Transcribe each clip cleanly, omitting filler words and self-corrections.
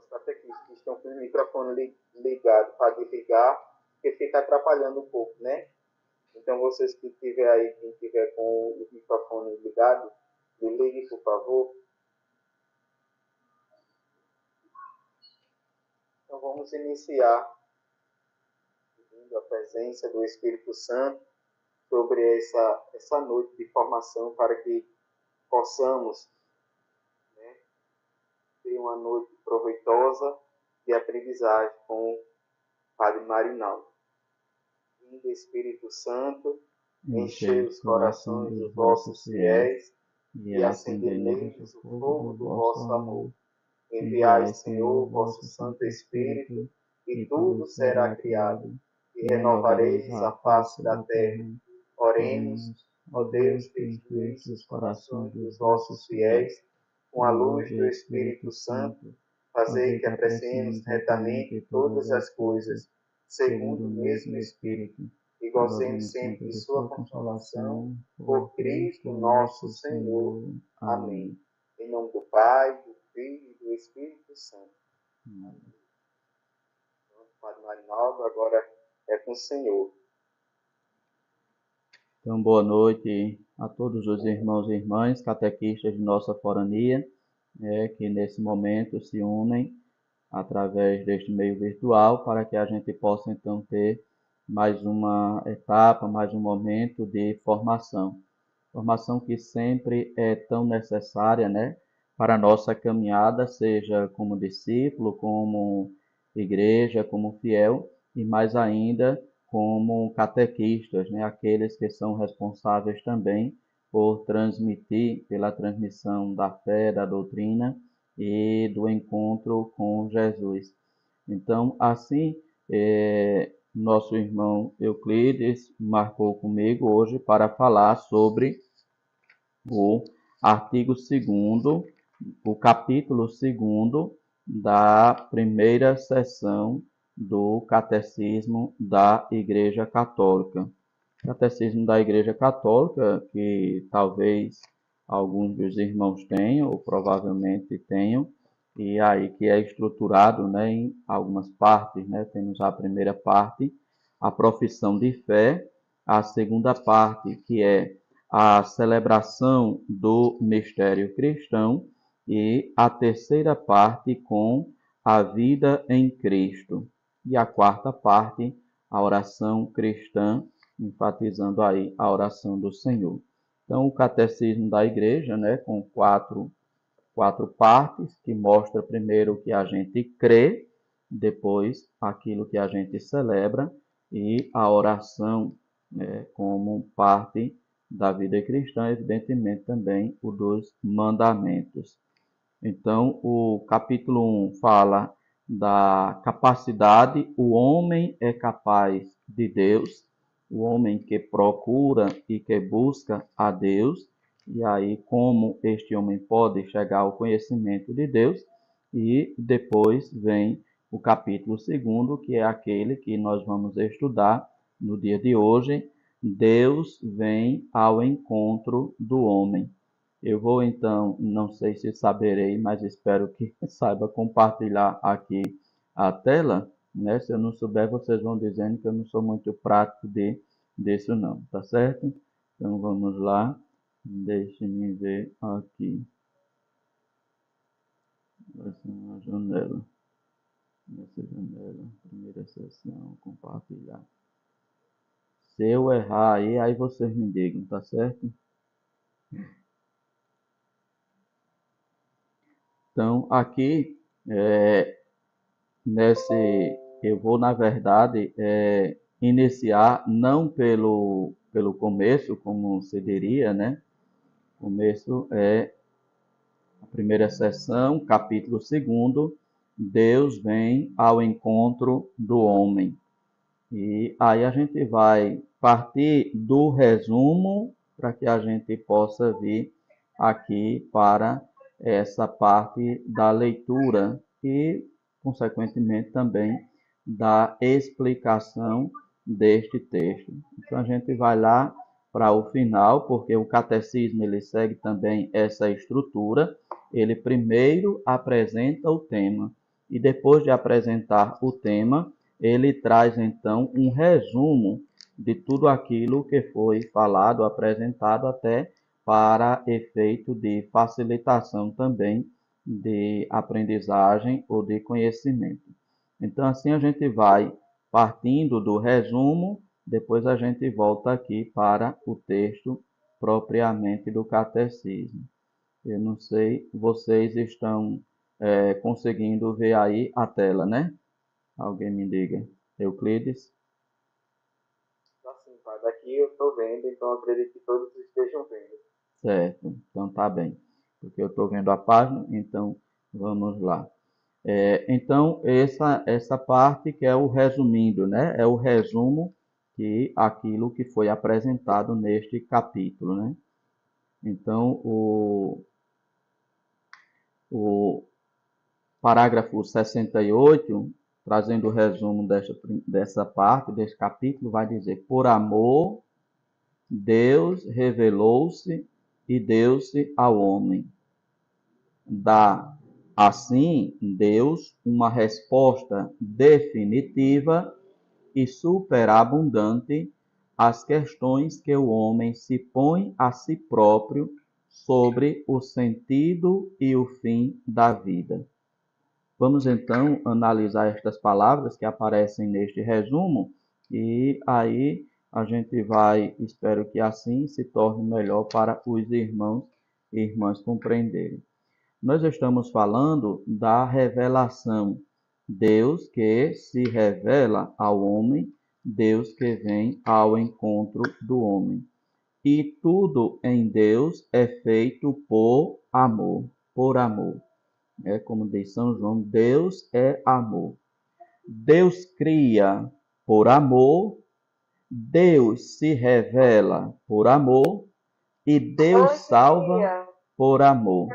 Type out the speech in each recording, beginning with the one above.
os catequistas que estão com o microfone ligado para desligar, porque fica atrapalhando um pouco, né? Então, vocês que tiver aí, quem tiver com o microfone ligado, desligue, por favor. Então, vamos iniciar pedindo a presença do Espírito Santo sobre essa noite de formação para que possamos, né, ter uma noite proveitosa de aprendizagem com o Padre Marinaldo. Vindo Espírito Santo, enchei os corações dos vossos fiéis e acendei neles o fogo do vosso amor. Enviai, Senhor, o vosso Santo Espírito, e tudo será criado, e renovareis a face da terra. Oremos, ó Deus, que instruísse os corações dos vossos fiéis, com a luz do Espírito Santo, fazei que apreciemos retamente todas as coisas, segundo o mesmo Espírito, e gozemos sempre de sua consolação, por Cristo nosso Senhor. Amém. Em nome do Pai, do Filho e do Espírito Santo. Amém. Então, Padre Marinaldo, agora é com o Senhor. Então, boa noite a todos os irmãos e irmãs catequistas de nossa forania, que nesse momento se unem através deste meio virtual para que a gente possa então ter mais uma etapa, mais um momento de formação. Formação que sempre é tão necessária, né, para a nossa caminhada, seja como discípulo, como igreja, como fiel, e mais ainda como catequistas, né, aqueles que são responsáveis também por transmitir, pela transmissão da fé, da doutrina e do encontro com Jesus. Então, assim, nosso irmão Euclides marcou comigo hoje para falar sobre o artigo 2º, o capítulo 2º da primeira sessão do Catecismo da Igreja Católica. Catecismo da Igreja Católica, que talvez alguns dos irmãos tenham, ou provavelmente tenham, e aí que é estruturado, né, em algumas partes, né? Temos a primeira parte, a profissão de fé, a segunda parte, que é a celebração do mistério cristão, e a terceira parte com a vida em Cristo, e a quarta parte, a oração cristã, enfatizando aí a oração do Senhor. Então, o catecismo da igreja, né, com quatro partes, que mostra primeiro o que a gente crê, depois aquilo que a gente celebra, e a oração, né, como parte da vida cristã, evidentemente também o dos mandamentos. Então, o capítulo 1 fala da capacidade, o homem é capaz de Deus, o homem que procura e que busca a Deus, e aí como este homem pode chegar ao conhecimento de Deus, e depois vem o capítulo 2º, que é aquele que nós vamos estudar no dia de hoje. Deus vem ao encontro do homem. Eu vou então, não sei se saberei, mas espero que saiba compartilhar aqui a tela, né? Se eu não souber, vocês vão dizendo que eu não sou muito prático disso não, tá certo? Então vamos lá, deixe-me ver aqui. Vai ser uma janela. Nessa janela, primeira sessão, compartilhar. Se eu errar aí vocês me digam, tá certo? Então, aqui, eu vou, na verdade, iniciar não pelo começo, como se diria, né? O começo é a primeira sessão, capítulo 2º, Deus vem ao encontro do homem. E aí a gente vai partir do resumo para que a gente possa vir aqui para essa parte da leitura e, consequentemente, também da explicação deste texto. Então a gente vai lá para o final, porque o catecismo ele segue também essa estrutura. Ele primeiro apresenta o tema, E depois de apresentar o tema, ele traz então um resumo de tudo aquilo que foi falado, apresentado, até para efeito de facilitação também de aprendizagem ou de conhecimento. Então, assim a gente vai partindo do resumo, depois a gente volta aqui para o texto propriamente do catecismo. Eu não sei, vocês estão conseguindo ver aí a tela, né? Alguém me diga. Euclides? Assim, pai, daqui eu estou vendo, então acredito que todos estejam vendo. Certo, então tá bem. Porque eu estou vendo a página, então vamos lá. Então, essa parte que é o resumindo, né? É o resumo que aquilo que foi apresentado neste capítulo, né? Então, o parágrafo 68, trazendo o resumo dessa parte, desse capítulo, vai dizer: por amor, Deus revelou-se e deu-se ao homem. Dá, assim, Deus uma resposta definitiva e superabundante às questões que o homem se põe a si próprio sobre o sentido e o fim da vida. Vamos então analisar estas palavras que aparecem neste resumo e aí a gente vai, espero que assim se torne melhor para os irmãos e irmãs compreenderem. Nós estamos falando da revelação. Deus que se revela ao homem, Deus que vem ao encontro do homem. E tudo em Deus é feito por amor, por amor. É como diz São João, Deus é amor. Deus cria por amor, Deus se revela por amor e Deus salva por amor.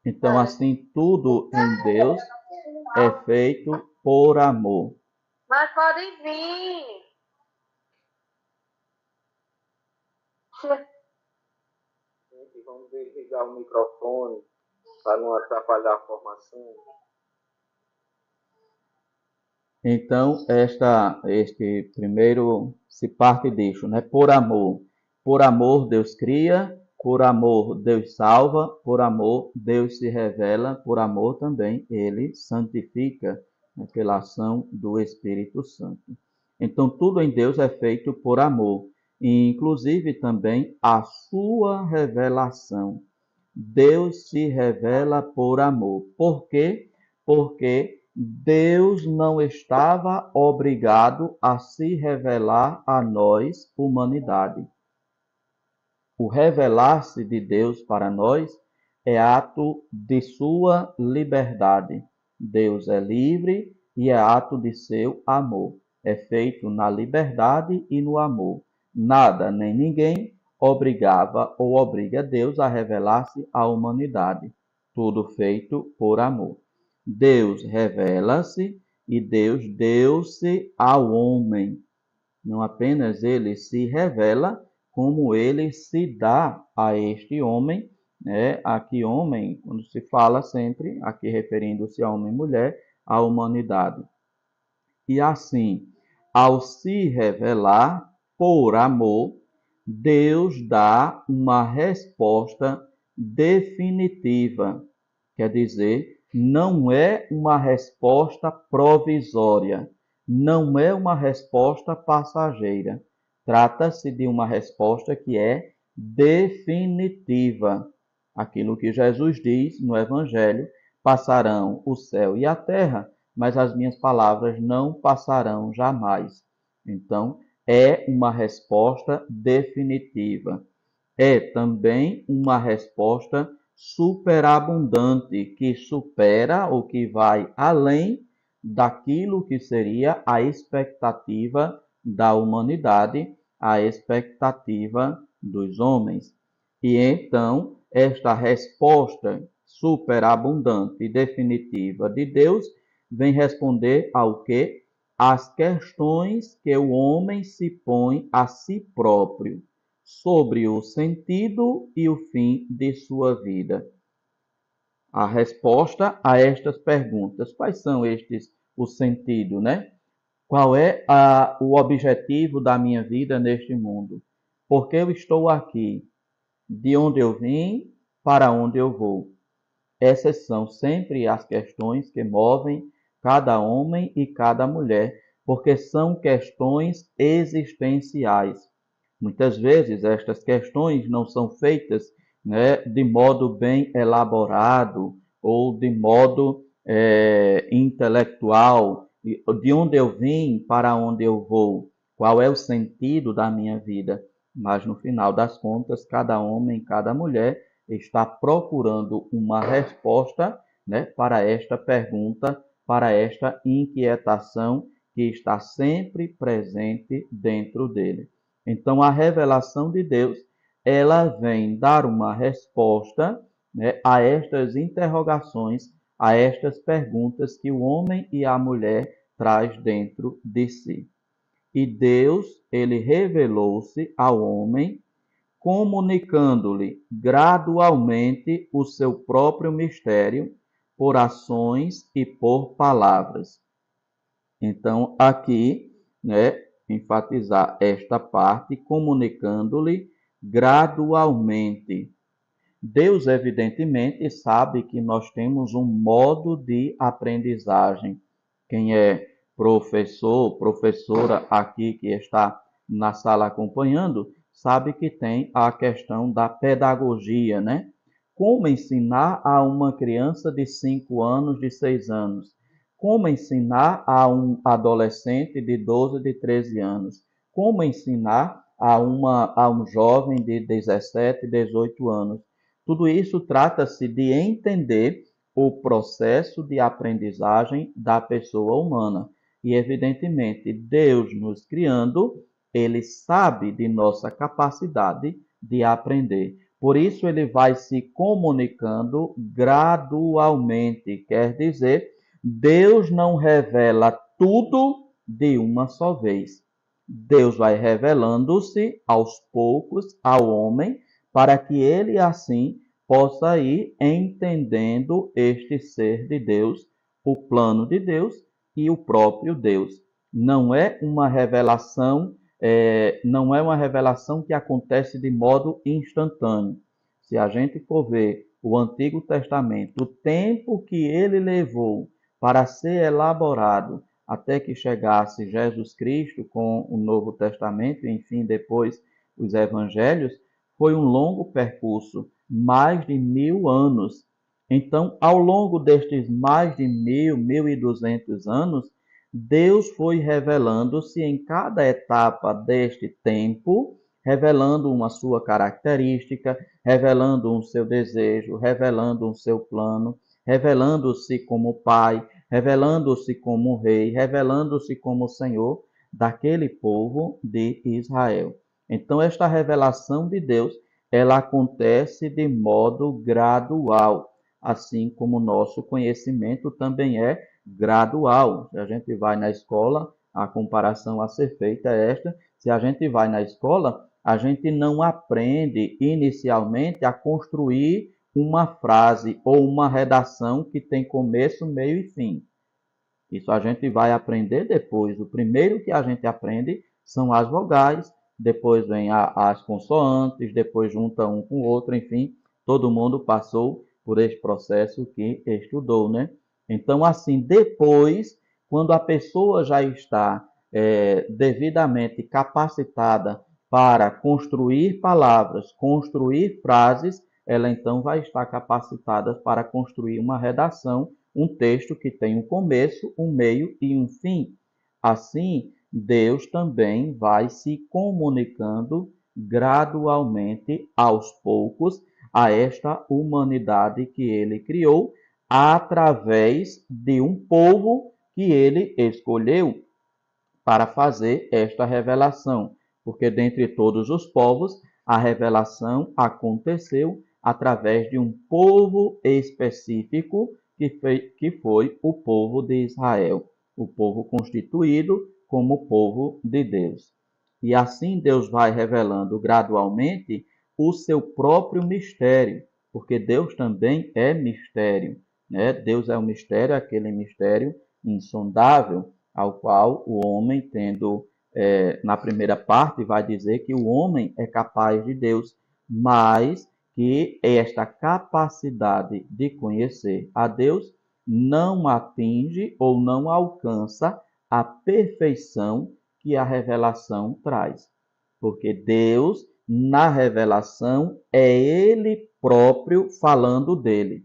Então, assim, tudo em Deus é feito por amor. Mas podem vir. Gente, vamos desligar o microfone para não atrapalhar a formação. Então, este primeiro se parte disso, né? Por amor. Por amor Deus cria, por amor Deus salva, por amor Deus se revela, por amor também ele santifica, né, pela ação do Espírito Santo. Então, tudo em Deus é feito por amor, e inclusive também a sua revelação. Deus se revela por amor. Por quê? Porque Deus não estava obrigado a se revelar a nós, humanidade. O revelar-se de Deus para nós é ato de sua liberdade. Deus é livre e é ato de seu amor. É feito na liberdade e no amor. Nada nem ninguém obrigava ou obriga Deus a revelar-se à humanidade. Tudo feito por amor. Deus revela-se e Deus deu-se ao homem. Não apenas ele se revela, como ele se dá a este homem, né? Aqui homem, quando se fala sempre, aqui referindo-se a homem e mulher, a humanidade. E assim, ao se revelar por amor, Deus dá uma resposta definitiva. Quer dizer, não é uma resposta provisória, não é uma resposta passageira. Trata-se de uma resposta que é definitiva. Aquilo que Jesus diz no Evangelho: passarão o céu e a terra, mas as minhas palavras não passarão jamais. Então, é uma resposta definitiva. É também uma resposta superabundante, que supera ou que vai além daquilo que seria a expectativa da humanidade, a expectativa dos homens. E então, esta resposta superabundante e definitiva de Deus vem responder ao quê? As questões que o homem se põe a si próprio sobre o sentido e o fim de sua vida. a resposta a estas perguntas. Quais são o sentido, né? Qual é o objetivo da minha vida neste mundo? Por que eu estou aqui? De onde eu vim? Para onde eu vou? Essas são sempre as questões que movem cada homem e cada mulher, porque são questões existenciais. Muitas vezes estas questões não são feitas, né, de modo bem elaborado ou de modo intelectual. De onde eu vim, para onde eu vou, qual é o sentido da minha vida. Mas no final das contas, cada homem, cada mulher está procurando uma resposta, né, para esta pergunta, para esta inquietação que está sempre presente dentro dele. Então, a revelação de Deus, ela vem dar uma resposta, né, a estas interrogações, a estas perguntas que o homem e a mulher traz dentro de si. E Deus, ele revelou-se ao homem, comunicando-lhe gradualmente o seu próprio mistério por ações e por palavras. Então, aqui, né, enfatizar esta parte, comunicando-lhe gradualmente. Deus, evidentemente, sabe que nós temos um modo de aprendizagem. Quem é professor, professora aqui que está na sala acompanhando, sabe que tem a questão da pedagogia, né? Como ensinar a uma criança de 5 anos, de 6 anos? Como ensinar a um adolescente de 12, de 13 anos? Como ensinar a um jovem de 17, 18 anos? Tudo isso trata-se de entender o processo de aprendizagem da pessoa humana. E, evidentemente, Deus nos criando, ele sabe de nossa capacidade de aprender. Por isso, ele vai se comunicando gradualmente. Quer dizer, Deus não revela tudo de uma só vez. Deus vai revelando-se aos poucos ao homem, para que ele assim possa ir entendendo este ser de Deus, o plano de Deus e o próprio Deus. Não é uma revelação, não é uma revelação que acontece de modo instantâneo. Se a gente for ver o Antigo Testamento, o tempo que ele levou para ser elaborado até que chegasse Jesus Cristo com o Novo Testamento, e enfim, depois os Evangelhos, foi um longo percurso, mais de 1000 anos. Então, ao longo destes mais de 1200 anos, Deus foi revelando-se em cada etapa deste tempo, revelando uma sua característica, revelando um seu desejo, revelando um seu plano, revelando-se como Pai, revelando-se como Rei, revelando-se como Senhor daquele povo de Israel. Então, esta revelação de Deus, ela acontece de modo gradual, assim como o nosso conhecimento também é gradual. Se a gente vai na escola, a comparação a ser feita é esta: se a gente vai na escola, a gente não aprende inicialmente a construir uma frase ou uma redação que tem começo, meio e fim. Isso a gente vai aprender depois. O primeiro que a gente aprende são as vogais, depois vem as consoantes, depois junta um com o outro, enfim, todo mundo passou por esse processo que estudou, né? Então, assim, depois, quando a pessoa já está devidamente capacitada para construir palavras, construir frases, ela então vai estar capacitada para construir uma redação, um texto que tem um começo, um meio e um fim. Assim, Deus também vai se comunicando gradualmente, aos poucos, a esta humanidade que ele criou, através de um povo que ele escolheu para fazer esta revelação. Porque dentre todos os povos, a revelação aconteceu através de um povo específico, que foi o povo de Israel, o povo constituído como povo de Deus. E assim Deus vai revelando gradualmente o seu próprio mistério. porque Deus também é mistério, né? Deus é um mistério, aquele mistério insondável, ao qual o homem, tendo, na primeira parte, vai dizer que o homem é capaz de Deus, mas que esta capacidade de conhecer a Deus não atinge ou não alcança a perfeição que a revelação traz. Porque Deus, na revelação, é Ele próprio falando dele.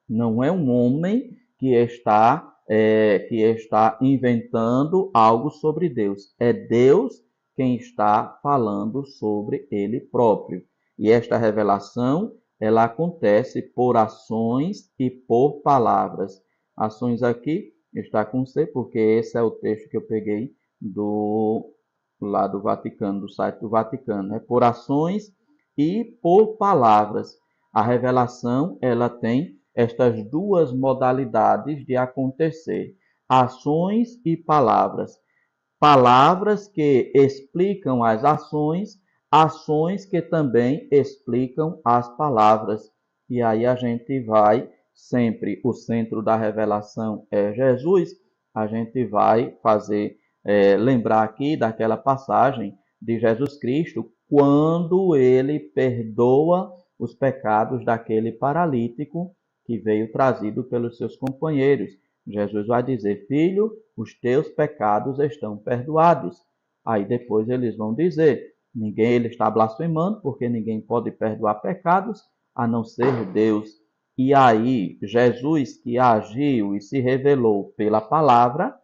Não é um homem que está inventando algo sobre Deus. É Deus quem está falando sobre Ele próprio. E esta revelação, ela acontece por ações e por palavras. Ações aqui está com C, porque esse é o texto que eu peguei lá do Vaticano, do site do Vaticano, né? Por ações e por palavras. A revelação, ela tem estas duas modalidades de acontecer: ações e palavras. Palavras que explicam as ações, ações que também explicam as palavras. E aí a gente vai sempre, o centro da revelação é Jesus, a gente vai lembrar aqui daquela passagem de Jesus Cristo, quando ele perdoa os pecados daquele paralítico que veio trazido pelos seus companheiros. Jesus vai dizer: filho, os teus pecados estão perdoados. Aí depois eles vão dizer: ninguém, ele está blasfemando, porque ninguém pode perdoar pecados a não ser Deus. E aí Jesus, que agiu e se revelou pela palavra,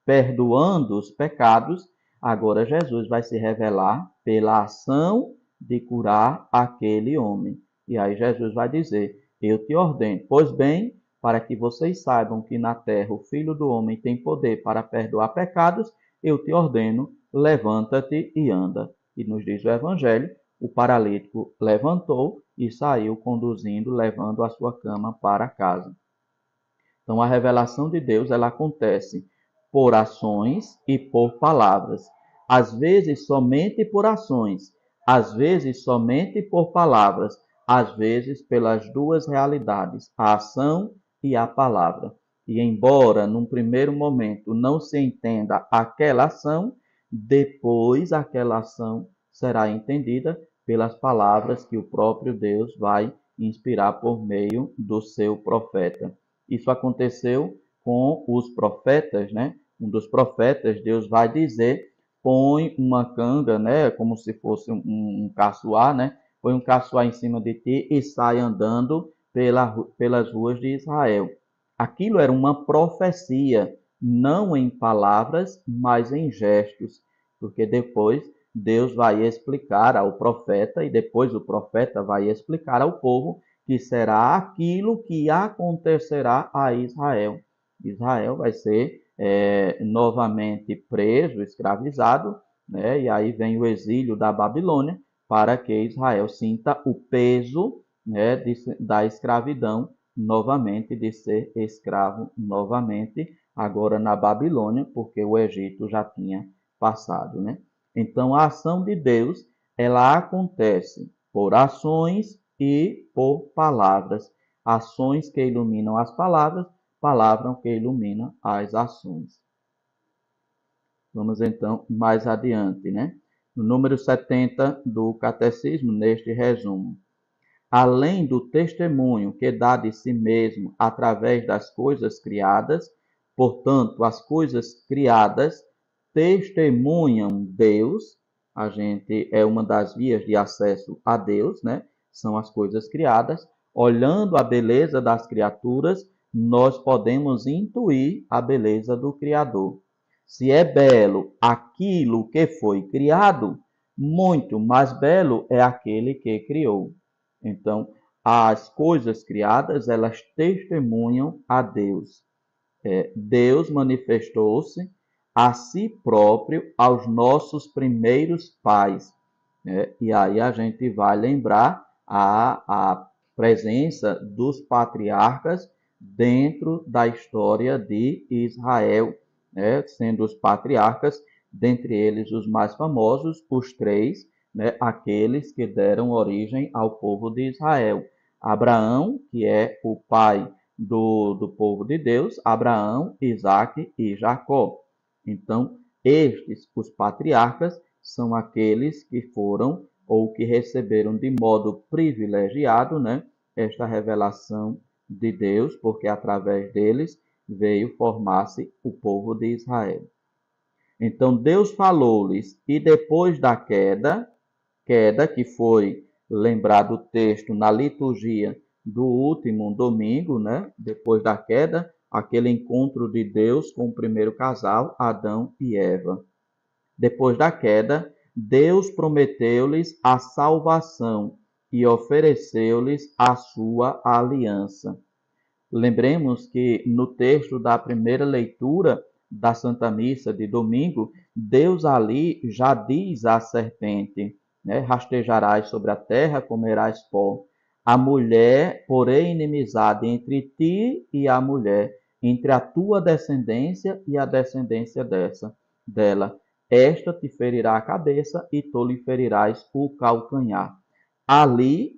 perdoando os pecados, agora Jesus vai se revelar pela ação de curar aquele homem. E aí Jesus vai dizer: eu te ordeno, pois bem, para que vocês saibam que na terra o Filho do Homem tem poder para perdoar pecados, eu te ordeno, levanta-te e anda. E nos diz o Evangelho, o paralítico levantou e saiu conduzindo, levando a sua cama para casa. Então a revelação de Deus, ela acontece por ações e por palavras. Às vezes somente por ações, às vezes somente por palavras, às vezes pelas duas realidades, a ação e a palavra. E embora num primeiro momento não se entenda aquela ação, depois aquela ação será entendida pelas palavras que o próprio Deus vai inspirar por meio do seu profeta. Isso aconteceu com os profetas, né? Um dos profetas, Deus vai dizer: põe uma canga, né? Como se fosse um caçoar, né? Põe um caçoar em cima de ti e sai andando pelas ruas de Israel. Aquilo era uma profecia, não em palavras, mas em gestos, porque depois Deus vai explicar ao profeta e depois o profeta vai explicar ao povo que será aquilo que acontecerá a Israel. Israel vai ser novamente preso, escravizado, né? E aí vem o exílio da Babilônia para que Israel sinta o peso, né, da escravidão novamente, de ser escravo novamente, agora na Babilônia, porque o Egito já tinha passado, né? Então a ação de Deus, ela acontece por ações e por palavras. Ações que iluminam as palavras, palavras que iluminam as ações. Vamos então mais adiante, né? No número 70 do Catecismo, neste resumo: além do testemunho que dá de si mesmo através das coisas criadas, portanto, as coisas criadas testemunham Deus. A gente é uma das vias de acesso a Deus, né? São as coisas criadas. Olhando a beleza das criaturas, nós podemos intuir a beleza do Criador. Se é belo aquilo que foi criado, muito mais belo é aquele que criou. Então, as coisas criadas, elas testemunham a Deus. Deus manifestou-se a si próprio aos nossos primeiros pais, né? E aí a gente vai lembrar a presença dos patriarcas dentro da história de Israel, né? Sendo os patriarcas, dentre eles os mais famosos, os três, né? Aqueles que deram origem ao povo de Israel: Abraão, que é o pai do povo de Deus, Abraão, Isaque e Jacó. Então, estes, os patriarcas, são aqueles que foram ou que receberam de modo privilegiado, né, esta revelação de Deus, porque através deles veio formar-se o povo de Israel. Então Deus falou-lhes, e depois da queda que foi lembrado o texto na liturgia do último domingo, né? Depois da queda, aquele encontro de Deus com o primeiro casal, Adão e Eva. Depois da queda, Deus prometeu-lhes a salvação e ofereceu-lhes a sua aliança. Lembremos que no texto da primeira leitura da Santa Missa de domingo, Deus ali já diz à serpente, né, rastejarás sobre a terra, comerás pó. A mulher, porém, inimizade entre ti e a mulher, entre a tua descendência e a descendência dela. Esta te ferirá a cabeça e tu lhe ferirás o calcanhar. Ali,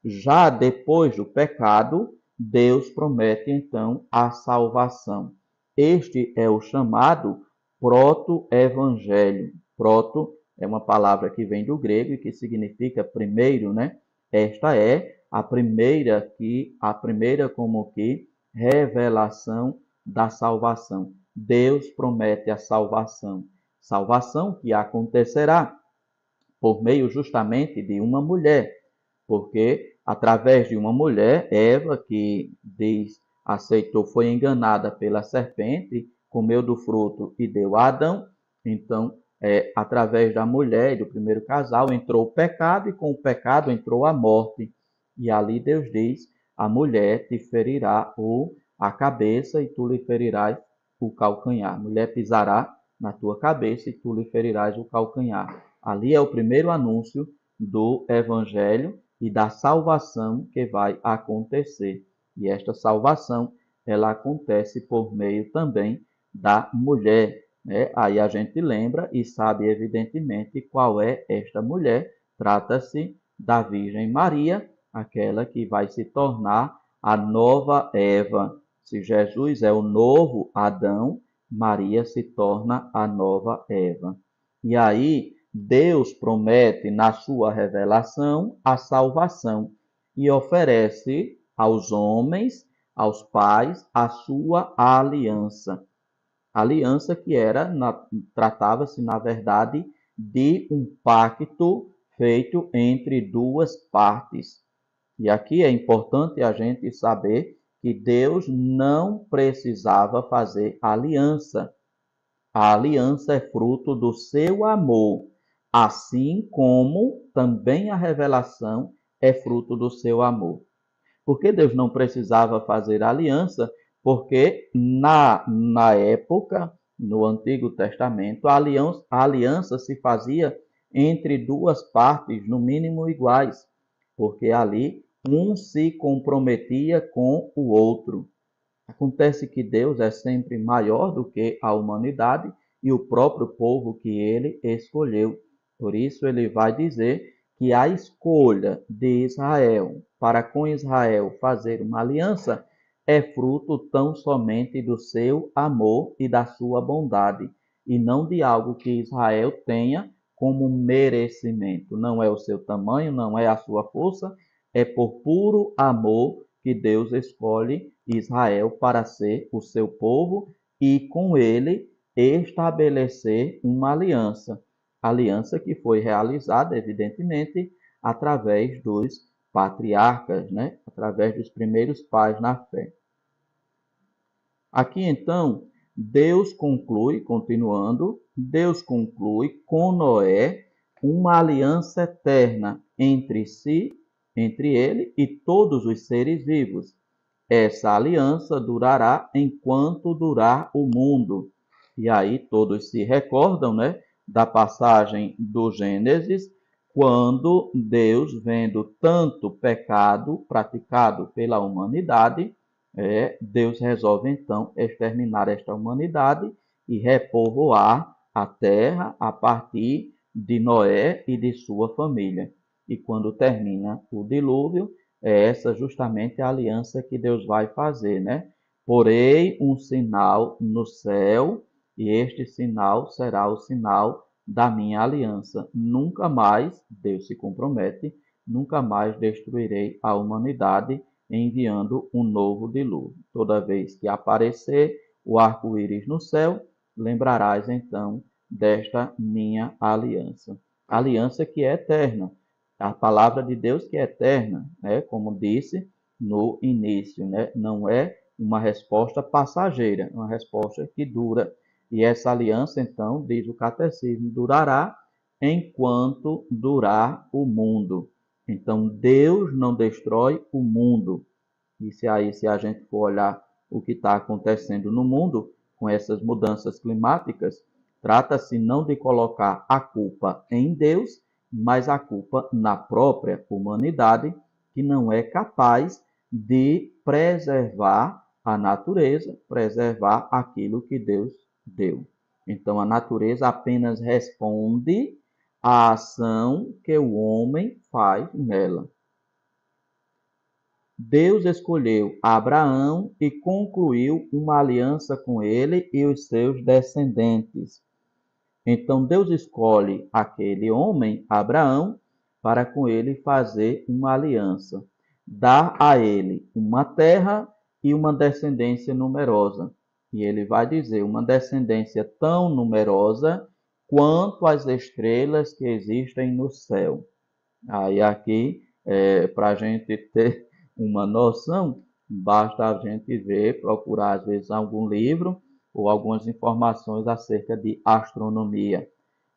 já depois do pecado, Deus promete então a salvação. Este é o chamado proto-evangelho. Proto é uma palavra que vem do grego e que significa primeiro, né? Esta é a primeira como que revelação da salvação. Deus promete a salvação. Salvação que acontecerá por meio justamente de uma mulher, porque através de uma mulher, Eva, que diz, aceitou, foi enganada pela serpente, comeu do fruto e deu a Adão. Então, através da mulher e do primeiro casal, entrou o pecado, e com o pecado entrou a morte. E ali Deus diz, a mulher te ferirá a cabeça e tu lhe ferirás o calcanhar. A mulher pisará na tua cabeça e tu lhe ferirás o calcanhar. Ali é o primeiro anúncio do Evangelho e da salvação que vai acontecer. E esta salvação, ela acontece por meio também da mulher, né? Aí a gente lembra e sabe evidentemente qual é esta mulher. Trata-se da Virgem Maria, aquela que vai se tornar a nova Eva. Se Jesus é o novo Adão, Maria se torna a nova Eva. E aí Deus promete na sua revelação a salvação e oferece aos homens, aos pais, a sua aliança. Aliança que tratava-se, na verdade, de um pacto feito entre duas partes. E aqui é importante a gente saber que Deus não precisava fazer aliança. A aliança é fruto do seu amor, assim como também a revelação é fruto do seu amor. Por que Deus não precisava fazer aliança? Porque na época, no Antigo Testamento, a aliança se fazia entre duas partes, no mínimo iguais, porque ali um se comprometia com o outro. Acontece que Deus é sempre maior do que a humanidade e o próprio povo que ele escolheu. Por isso, ele vai dizer que a escolha de Israel para com Israel fazer uma aliança é fruto tão somente do seu amor e da sua bondade, e não de algo que Israel tenha como merecimento. Não é o seu tamanho, não é a sua força, é por puro amor que Deus escolhe Israel para ser o seu povo e com ele estabelecer uma aliança. Aliança que foi realizada, evidentemente, através dos patriarcas, né? Através dos primeiros pais na fé. Aqui então, Deus conclui, continuando, Deus conclui com Noé uma aliança eterna entre si, entre ele e todos os seres vivos. Essa aliança durará enquanto durar o mundo. E aí todos se recordam, né, da passagem do Gênesis, quando Deus, vendo tanto pecado praticado pela humanidade, Deus resolve então exterminar esta humanidade e repovoar a terra a partir de Noé e de sua família. E quando termina o dilúvio, é essa justamente a aliança que Deus vai fazer, né? Porei um sinal no céu, e este sinal será o sinal da minha aliança. Nunca mais, Deus se compromete, nunca mais destruirei a humanidade enviando um novo dilúvio. Toda vez que aparecer o arco-íris no céu, lembrarás então desta minha aliança. Aliança que é eterna. A palavra de Deus que é eterna, né? Como disse no início, né? Não é uma resposta passageira, é uma resposta que dura. E essa aliança, então, diz o catecismo, durará enquanto durar o mundo. Então, Deus não destrói o mundo. E se a gente for olhar o que está acontecendo no mundo com essas mudanças climáticas, trata-se não de colocar a culpa em Deus, mas a culpa na própria humanidade, que não é capaz de preservar a natureza, preservar aquilo que Deus deu. Então, a natureza apenas responde à ação que o homem faz nela. Deus escolheu Abraão e concluiu uma aliança com ele e os seus descendentes. Então Deus escolhe aquele homem, Abraão, para com ele fazer uma aliança. Dá a ele uma terra e uma descendência numerosa. E ele vai dizer, uma descendência tão numerosa quanto as estrelas que existem no céu. Aí aqui, para a gente ter uma noção, basta a gente ver, procurar às vezes algum livro ou algumas informações acerca de astronomia.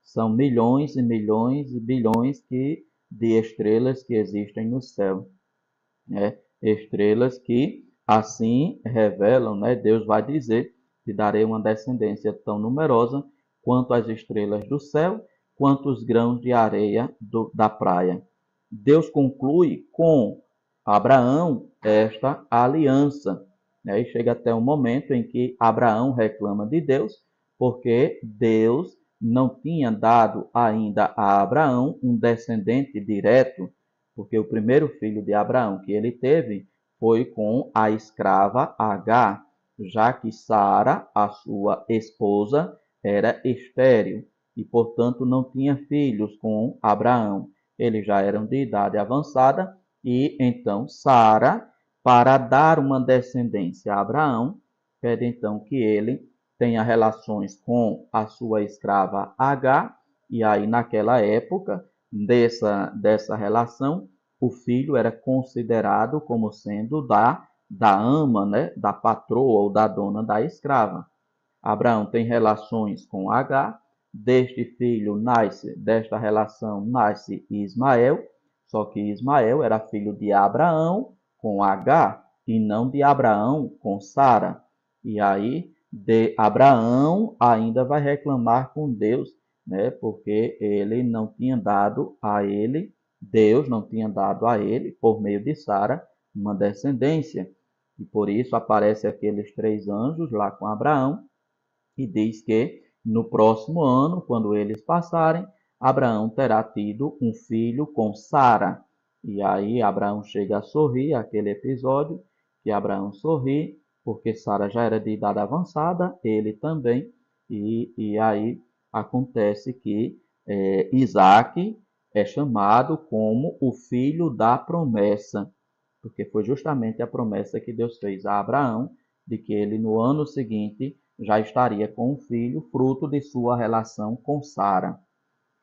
São milhões e milhões e bilhões de estrelas que existem no céu, né? Estrelas que assim revelam, né? Deus vai dizer, te darei uma descendência tão numerosa quanto as estrelas do céu, quanto os grãos de areia da praia. Deus conclui com Abraão esta aliança, né? E chega até um momento em que Abraão reclama de Deus, porque Deus não tinha dado ainda a Abraão um descendente direto, porque o primeiro filho de Abraão que ele teve foi com a escrava Agar, já que Sara, a sua esposa, era estéril e, portanto, não tinha filhos com Abraão. Eles já eram de idade avançada e então Sara, para dar uma descendência a Abraão, pede então que ele tenha relações com a sua escrava Agar, e aí naquela época dessa relação, o filho era considerado como sendo da ama, né, da patroa ou da dona da escrava. Abraão tem relações com Agar, desta relação nasce Ismael, só que Ismael era filho de Abraão com Agar e não de Abraão com Sara. E aí Abraão ainda vai reclamar com Deus, né? Porque ele não tinha dado a ele, Deus não tinha dado a ele, por meio de Sara, uma descendência. E por isso aparecem aqueles 3 anjos lá com Abraão e diz que no próximo ano, quando eles passarem, Abraão terá tido um filho com Sara. E aí Abraão chega a sorrir, aquele episódio que Abraão sorri, porque Sara já era de idade avançada, ele também, e aí acontece que Isaac é chamado como o filho da promessa, porque foi justamente a promessa que Deus fez a Abraão, de que ele no ano seguinte já estaria com um filho, fruto de sua relação com Sara.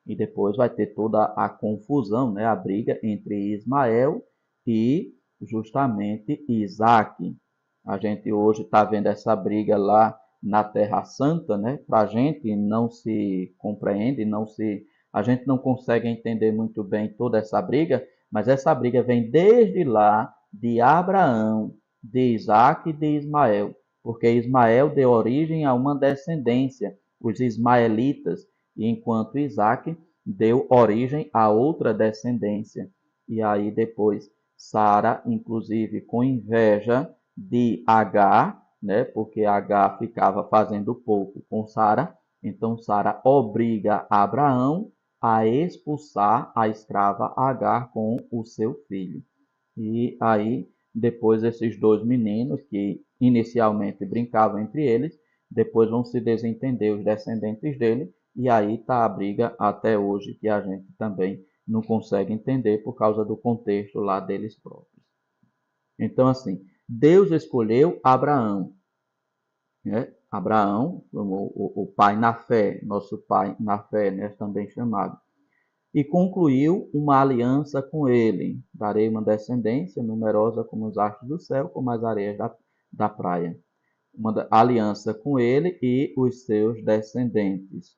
E depois vai ter toda a confusão, né, a briga entre Ismael e justamente Isaac. A gente hoje está vendo essa briga lá na Terra Santa, né? Para a gente não se compreende, a gente não consegue entender muito bem toda essa briga, mas essa briga vem desde lá de Abraão, de Isaac e de Ismael, porque Ismael deu origem a uma descendência, os ismaelitas, e enquanto Isaac deu origem a outra descendência. E aí depois Sara, inclusive com inveja de Agar, né, porque Agar ficava fazendo pouco com Sara, então Sara obriga Abraão a expulsar a escrava Agar com o seu filho. E aí, depois esses dois meninos, que inicialmente brincavam entre eles, depois vão se desentender os descendentes dele, e aí está a briga até hoje, que a gente também não consegue entender por causa do contexto lá deles próprios. Então, assim, Deus escolheu Abraão, né? Abraão, o pai na fé, nosso pai na fé, né, também chamado, e concluiu uma aliança com ele. Darei uma descendência numerosa como os astros do céu, como as areias da praia. Uma aliança com ele e os seus descendentes.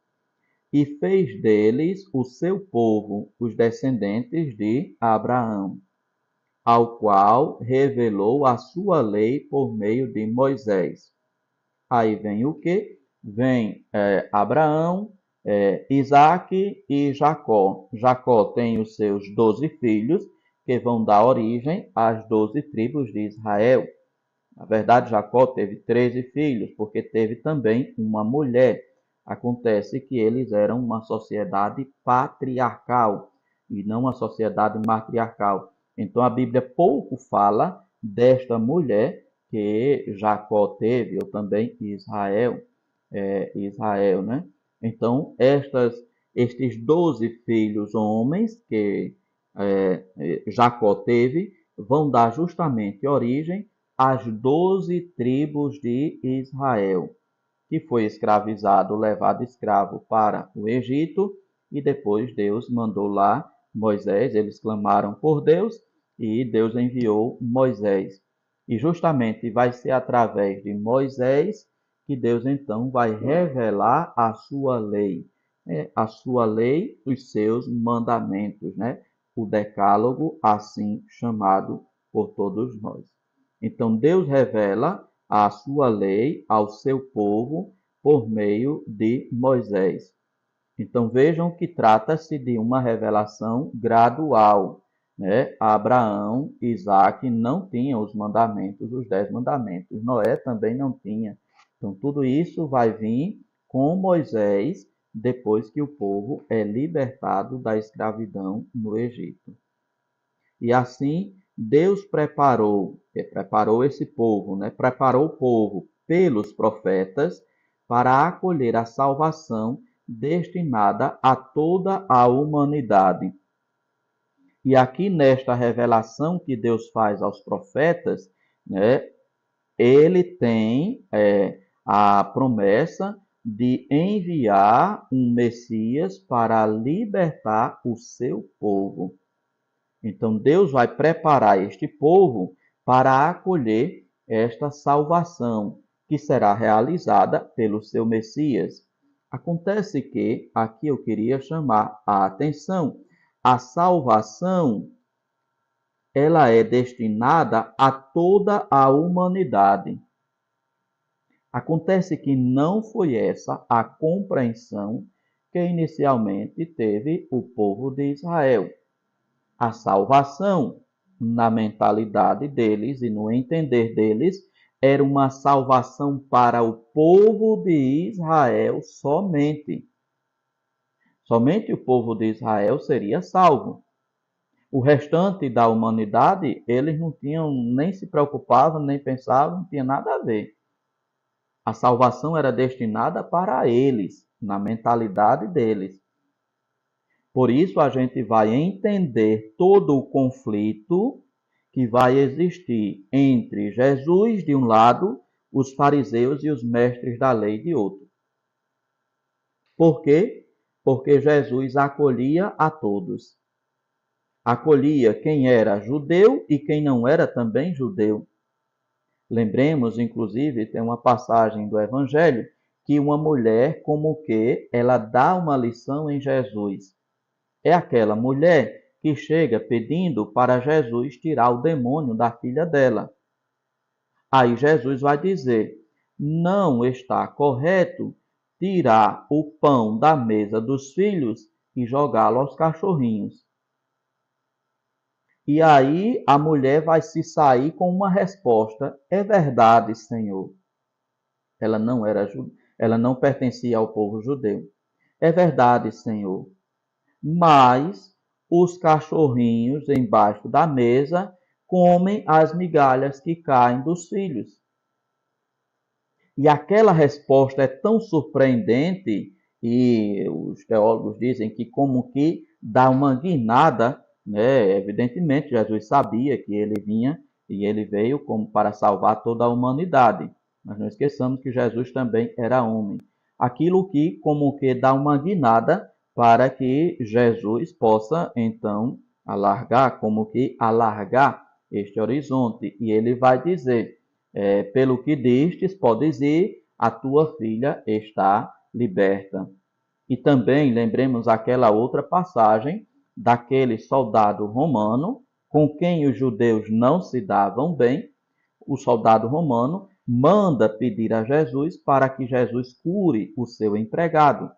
E fez deles o seu povo, os descendentes de Abraão, ao qual revelou a sua lei por meio de Moisés. Aí vem o quê? Vem Abraão, Isaac e Jacó. Jacó tem os seus 12 filhos, que vão dar origem às 12 tribos de Israel. Na verdade, Jacó teve 13 filhos, porque teve também uma mulher. Acontece que eles eram uma sociedade patriarcal e não uma sociedade matriarcal. Então a Bíblia pouco fala desta mulher que Jacó teve, ou também Israel, né? Então estes 12 filhos homens que Jacó teve vão dar justamente origem às 12 tribos de Israel, que foi escravizado, levado escravo para o Egito, e depois Deus mandou lá Moisés, eles clamaram por Deus, e Deus enviou Moisés. E justamente vai ser através de Moisés que Deus então vai revelar a sua lei, os seus mandamentos, né? O decálogo, assim chamado por todos nós. Então Deus revela a sua lei ao seu povo por meio de Moisés. Então vejam que trata-se de uma revelação gradual, né? Abraão, Isaac não tinham os mandamentos, os 10 mandamentos. Noé também não tinha. Então tudo isso vai vir com Moisés depois que o povo é libertado da escravidão no Egito. E assim Deus preparou esse povo, né? Preparou o povo pelos profetas para acolher a salvação destinada a toda a humanidade. E aqui nesta revelação que Deus faz aos profetas, né, ele tem a promessa de enviar um Messias para libertar o seu povo. Então Deus vai preparar este povo para acolher esta salvação, que será realizada pelo seu Messias. Acontece que, aqui eu queria chamar a atenção, a salvação ela é destinada a toda a humanidade. Acontece que não foi essa a compreensão que inicialmente teve o povo de Israel. A salvação, na mentalidade deles e no entender deles, era uma salvação para o povo de Israel somente. Somente o povo de Israel seria salvo. O restante da humanidade, eles não tinham, nem se preocupavam, nem pensavam, não tinha nada a ver. A salvação era destinada para eles, na mentalidade deles. Por isso a gente vai entender todo o conflito que vai existir entre Jesus de um lado, os fariseus e os mestres da lei de outro. Por quê? Porque Jesus acolhia a todos. Acolhia quem era judeu e quem não era também judeu. Lembremos, inclusive, tem uma passagem do Evangelho que uma mulher, como que ela dá uma lição em Jesus. É aquela mulher que chega pedindo para Jesus tirar o demônio da filha dela. Aí Jesus vai dizer: não está correto tirar o pão da mesa dos filhos e jogá-lo aos cachorrinhos. E aí a mulher vai se sair com uma resposta: é verdade, Senhor. Ela não pertencia ao povo judeu. É verdade, Senhor. Mas os cachorrinhos embaixo da mesa comem as migalhas que caem dos filhos. E aquela resposta é tão surpreendente, e os teólogos dizem que como que dá uma guinada, né? Evidentemente, Jesus sabia que ele vinha e ele veio como para salvar toda a humanidade. Mas não esqueçamos que Jesus também era homem. Aquilo que como que dá uma guinada para que Jesus possa, então, alargar este horizonte. E ele vai dizer, pelo que distes, podes ir, a tua filha está liberta. E também lembremos aquela outra passagem daquele soldado romano com quem os judeus não se davam bem. O soldado romano manda pedir a Jesus para que Jesus cure o seu empregado.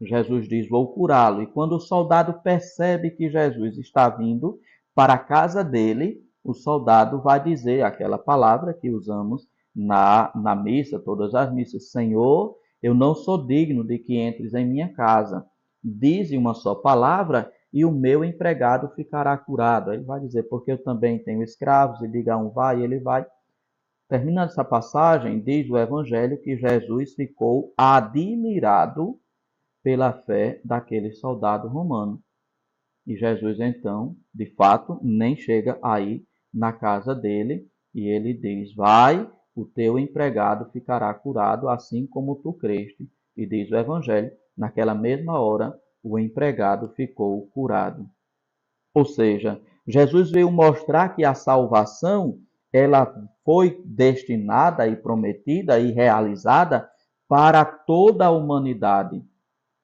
Jesus diz, vou curá-lo. E quando o soldado percebe que Jesus está vindo para a casa dele, o soldado vai dizer aquela palavra que usamos na missa, todas as missas. Senhor, eu não sou digno de que entres em minha casa. Dize uma só palavra e o meu empregado ficará curado. Ele vai dizer, porque eu também tenho escravos, e diga um vai, ele vai. Terminando essa passagem, diz o Evangelho que Jesus ficou admirado pela fé daquele soldado romano. E Jesus, então, de fato, nem chega aí na casa dele e ele diz, vai, o teu empregado ficará curado, assim como tu creste. E diz o Evangelho, naquela mesma hora, o empregado ficou curado. Ou seja, Jesus veio mostrar que a salvação, ela foi destinada e prometida e realizada para toda a humanidade.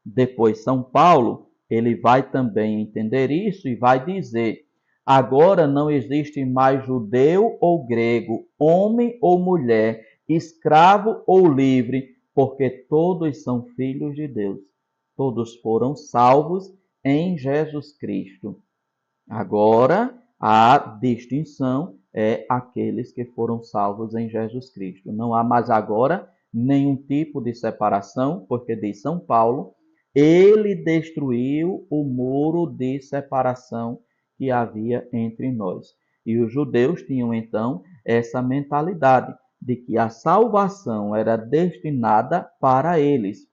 Depois, São Paulo, ele vai também entender isso e vai dizer, agora não existe mais judeu ou grego, homem ou mulher, escravo ou livre, porque todos são filhos de Deus. Todos foram salvos em Jesus Cristo. Agora, a distinção é aqueles que foram salvos em Jesus Cristo. Não há mais agora nenhum tipo de separação, porque diz São Paulo, ele destruiu o muro de separação que havia entre nós. E os judeus tinham então essa mentalidade de que a salvação era destinada para eles.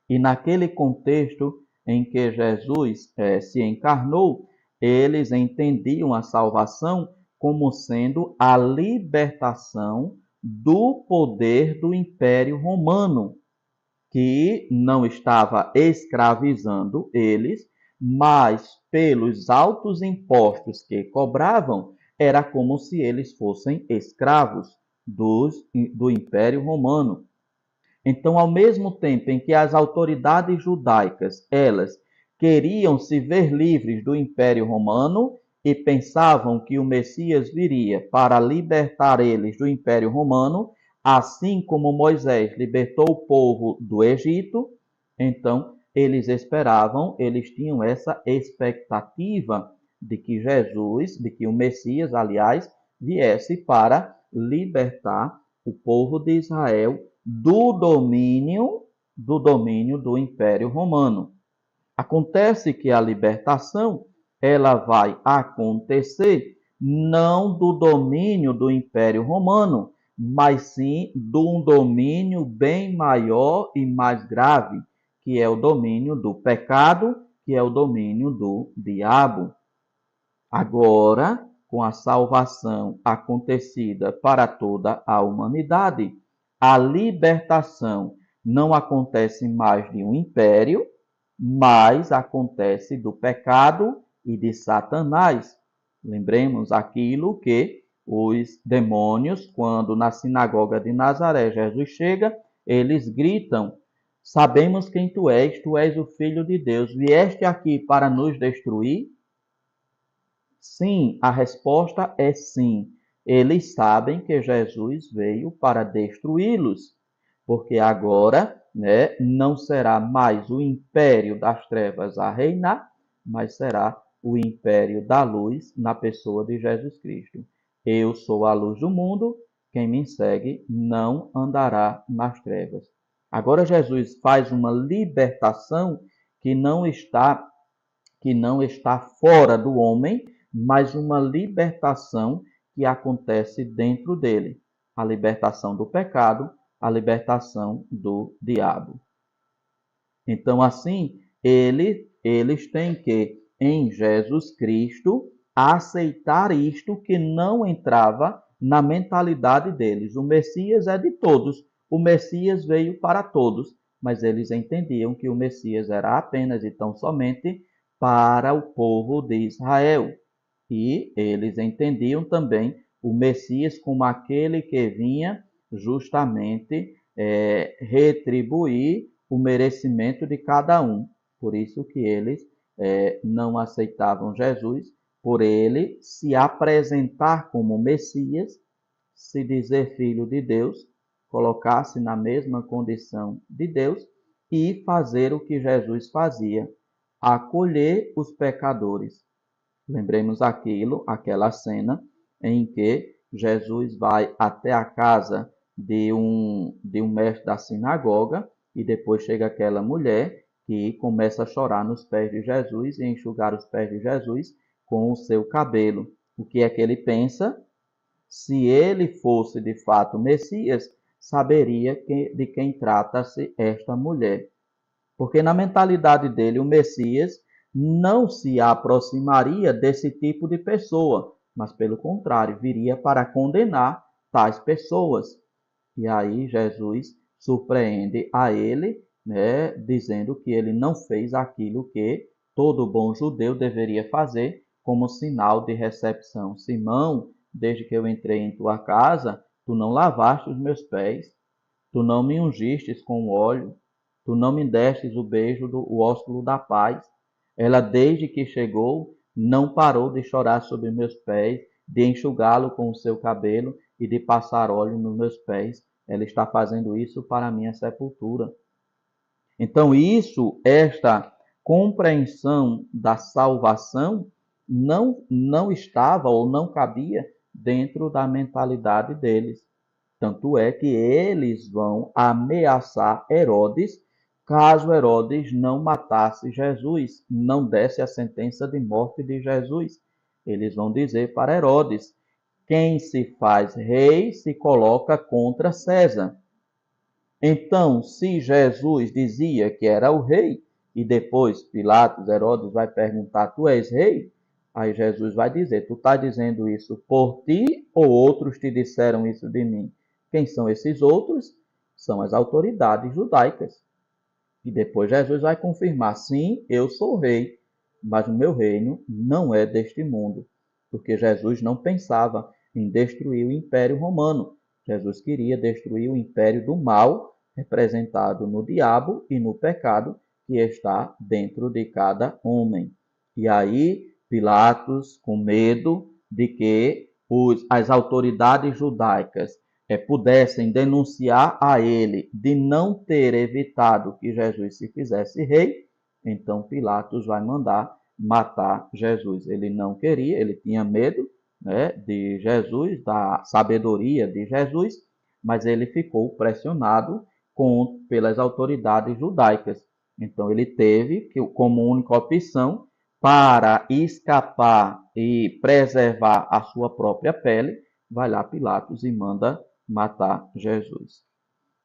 E naquele contexto em que Jesus se encarnou, eles entendiam a salvação como sendo a libertação do poder do Império Romano, que não estava escravizando eles, mas pelos altos impostos que cobravam, era como se eles fossem escravos do Império Romano. Então, ao mesmo tempo em que as autoridades judaicas, elas queriam se ver livres do Império Romano e pensavam que o Messias viria para libertar eles do Império Romano, assim como Moisés libertou o povo do Egito, então eles esperavam, eles tinham essa expectativa de que Jesus, de que o Messias, aliás, viesse para libertar o povo de Israel do domínio do Império Romano. Acontece que a libertação ela vai acontecer não do domínio do Império Romano, mas sim de um domínio bem maior e mais grave, que é o domínio do pecado, que é o domínio do diabo. Agora, com a salvação acontecida para toda a humanidade, a libertação não acontece mais de um império, mas acontece do pecado e de Satanás. Lembremos aquilo que os demônios, quando na sinagoga de Nazaré Jesus chega, eles gritam, sabemos quem tu és o Filho de Deus, vieste aqui para nos destruir? Sim, a resposta é sim. Eles sabem que Jesus veio para destruí-los, porque agora, não será mais o império das trevas a reinar, mas será o império da luz na pessoa de Jesus Cristo. Eu sou a luz do mundo, quem me segue não andará nas trevas. Agora Jesus faz uma libertação que não está fora do homem, mas uma libertação que acontece dentro dele. A libertação do pecado, a libertação do diabo. Então, assim, eles têm que, em Jesus Cristo, aceitar isto que não entrava na mentalidade deles. O Messias é de todos, o Messias veio para todos, mas eles entendiam que o Messias era apenas e tão somente para o povo de Israel. E eles entendiam também o Messias como aquele que vinha justamente retribuir o merecimento de cada um. Por isso que eles não aceitavam Jesus, por ele se apresentar como Messias, se dizer filho de Deus, colocar-se na mesma condição de Deus e fazer o que Jesus fazia, acolher os pecadores. Lembremos aquela cena em que Jesus vai até a casa de um mestre da sinagoga e depois chega aquela mulher que começa a chorar nos pés de Jesus e enxugar os pés de Jesus com o seu cabelo. O que é que ele pensa? Se ele fosse de fato Messias, saberia de quem trata-se esta mulher. Porque na mentalidade dele, o Messias não se aproximaria desse tipo de pessoa, mas pelo contrário, viria para condenar tais pessoas. E aí Jesus surpreende a ele, né, dizendo que ele não fez aquilo que todo bom judeu deveria fazer como sinal de recepção. Simão, desde que eu entrei em tua casa, tu não lavaste os meus pés, tu não me ungistes com óleo, tu não me destes o beijo o ósculo da paz. Ela, desde que chegou, não parou de chorar sobre meus pés, de enxugá-lo com o seu cabelo e de passar óleo nos meus pés. Ela está fazendo isso para a minha sepultura. Então, esta compreensão da salvação não estava ou não cabia dentro da mentalidade deles. Tanto é que eles vão ameaçar Herodes caso Herodes não matasse Jesus, não desse a sentença de morte de Jesus. Eles vão dizer para Herodes: quem se faz rei se coloca contra César. Então, se Jesus dizia que era o rei, e depois Pilatos, Herodes vai perguntar: tu és rei? Aí Jesus vai dizer: tu está dizendo isso por ti ou outros te disseram isso de mim? Quem são esses outros? São as autoridades judaicas. E depois Jesus vai confirmar: sim, eu sou rei, mas o meu reino não é deste mundo. Porque Jesus não pensava em destruir o Império Romano. Jesus queria destruir o império do mal, representado no diabo e no pecado que está dentro de cada homem. E aí, Pilatos, com medo de que as autoridades judaicas pudessem denunciar a ele de não ter evitado que Jesus se fizesse rei, então Pilatos vai mandar matar Jesus. Ele não queria, ele tinha medo, né, de Jesus, da sabedoria de Jesus, mas ele ficou pressionado pelas autoridades judaicas. Então ele teve como única opção para escapar e preservar a sua própria pele, vai lá Pilatos e manda matar Jesus.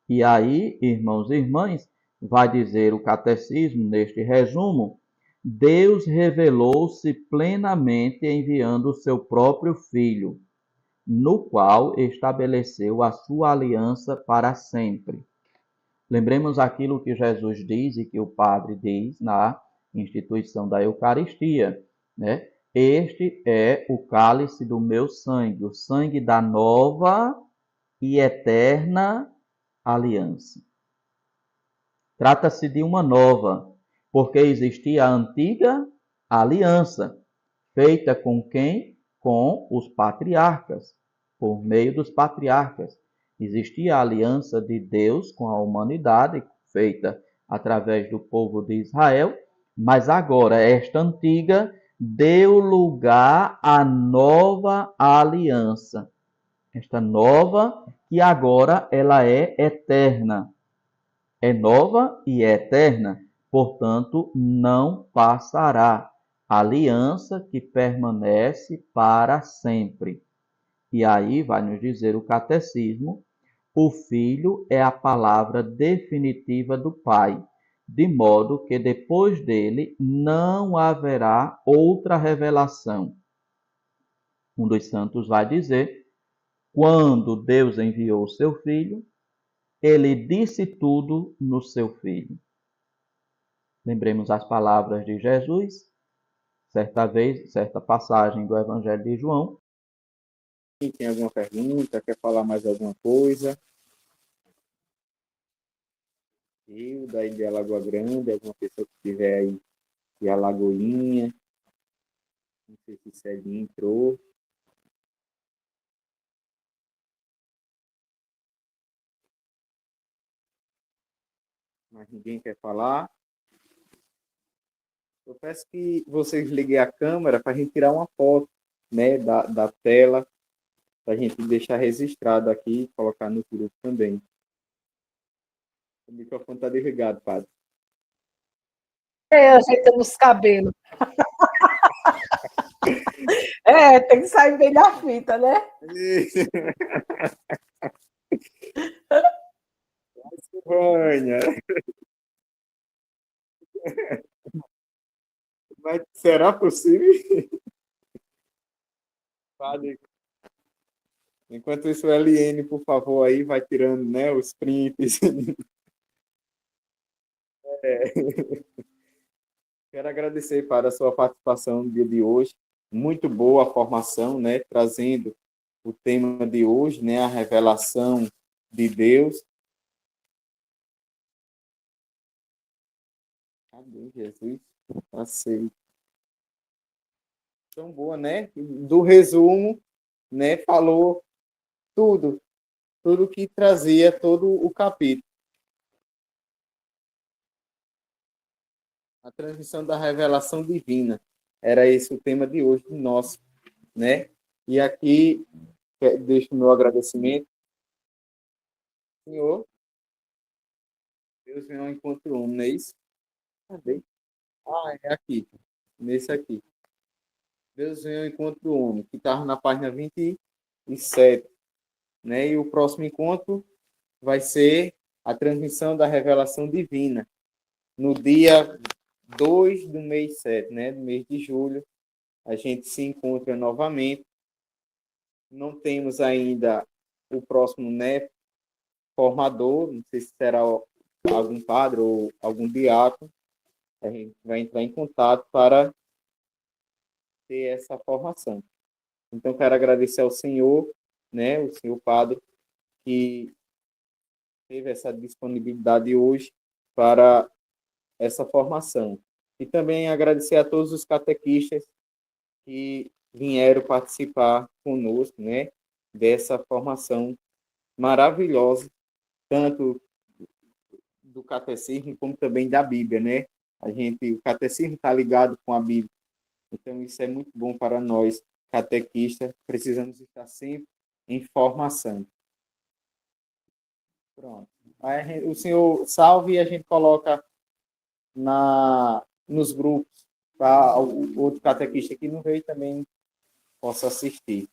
E aí, irmãos e irmãs, vai dizer o catecismo neste resumo: Deus revelou-se plenamente enviando o seu próprio Filho, no qual estabeleceu a sua aliança para sempre. Lembremos aquilo que Jesus diz e que o Padre diz na instituição da Eucaristia, né? Este é o cálice do meu sangue, o sangue da nova e eterna aliança. Trata-se de uma nova, porque existia a antiga aliança, feita com quem? Com os patriarcas, por meio dos patriarcas. Existia a aliança de Deus com a humanidade, feita através do povo de Israel, mas agora esta antiga deu lugar à nova aliança. Esta nova, que agora ela é eterna. É nova e é eterna, portanto, não passará. aliança que permanece para sempre. E aí vai nos dizer o catecismo: o Filho é a palavra definitiva do Pai, de modo que depois dele não haverá outra revelação. Um dos santos vai dizer: quando Deus enviou o seu Filho, ele disse tudo no seu Filho. Lembremos as palavras de Jesus, certa vez, certa passagem do Evangelho de João. Quem tem alguma pergunta, quer falar mais alguma coisa? Eu, daí de Alagoa Grande, alguma pessoa que estiver aí de Alagoinha, não sei se Celinho entrou. Mas ninguém quer falar. Eu peço que vocês liguem a câmera para a gente tirar uma foto, né, da tela, para a gente deixar registrado aqui e colocar no grupo também. O microfone está desligado, padre. Ajeitando os cabelos. Tem que sair bem da fita, né? Silvânia. Mas será possível? Padre, enquanto isso, LN, por favor, aí vai tirando, né, os prints. Quero agradecer para a sua participação no dia de hoje. Muito boa a formação, né, trazendo o tema de hoje, né, a revelação de Deus. Cadê Jesus? Passei. Tão boa, né? Do resumo, né, falou tudo que trazia todo o capítulo. A transmissão da revelação divina. Era esse o tema de hoje, nosso, né? E aqui, deixo o meu agradecimento. Senhor, Deus vem ao encontro do homem, não é isso? Cadê? É aqui, nesse aqui. Deus vem ao encontro do homem, que estava na página 27, né? E o próximo encontro vai ser a transmissão da revelação divina, no dia 2 do mês 7, né? Do mês de julho, a gente se encontra novamente. Não temos ainda o próximo, né, formador, não sei se será algum padre ou algum diácono. A gente vai entrar em contato para ter essa formação. Então, quero agradecer ao senhor, né, o senhor padre, que teve essa disponibilidade hoje para essa formação. E também agradecer a todos os catequistas que vieram participar conosco, né, dessa formação maravilhosa, tanto do catecismo como também da Bíblia, né? O catecismo está ligado com a Bíblia, então isso é muito bom para nós catequistas. Precisamos estar sempre em formação. Pronto. Aí o senhor salve e a gente coloca nos grupos para o outro catequista que não veio também possa assistir.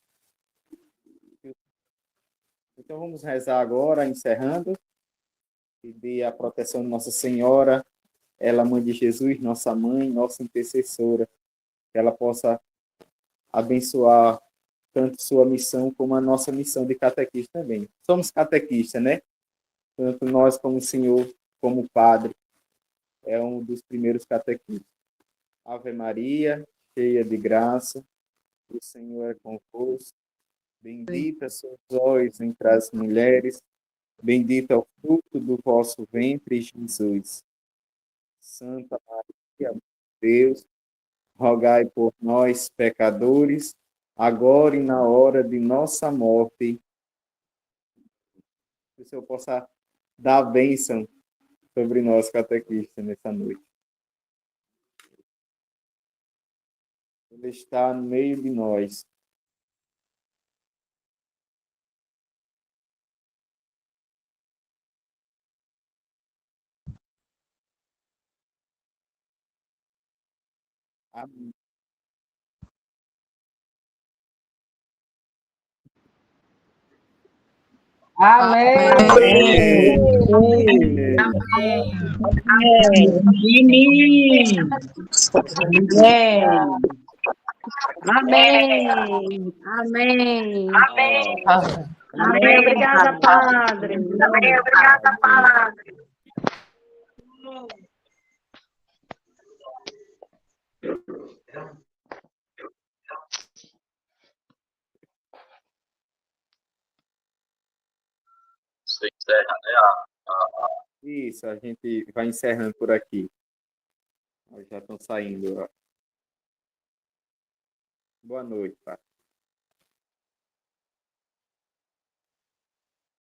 Então vamos rezar agora, encerrando. Pedir a proteção de Nossa Senhora, ela, Mãe de Jesus, nossa mãe, nossa intercessora, que ela possa abençoar tanto sua missão como a nossa missão de catequista também. Somos catequistas, né? Tanto nós como o senhor, como o padre, é um dos primeiros catequistas. Ave Maria, cheia de graça, o Senhor é convosco. Bendita sois vós entre as mulheres, bendito é o fruto do vosso ventre, Jesus. Santa Maria, Deus, rogai por nós, pecadores, agora e na hora de nossa morte. Que o Senhor possa dar a bênção sobre nós, catequistas, nessa noite. Ele está no meio de nós. Amém. Amém. Amém. Amém. Amém. Obrigada, Padre. Amém. Obrigada, Padre. Você encerra, né? Isso, a gente vai encerrando por aqui. Nós já estão saindo. Boa noite, tá?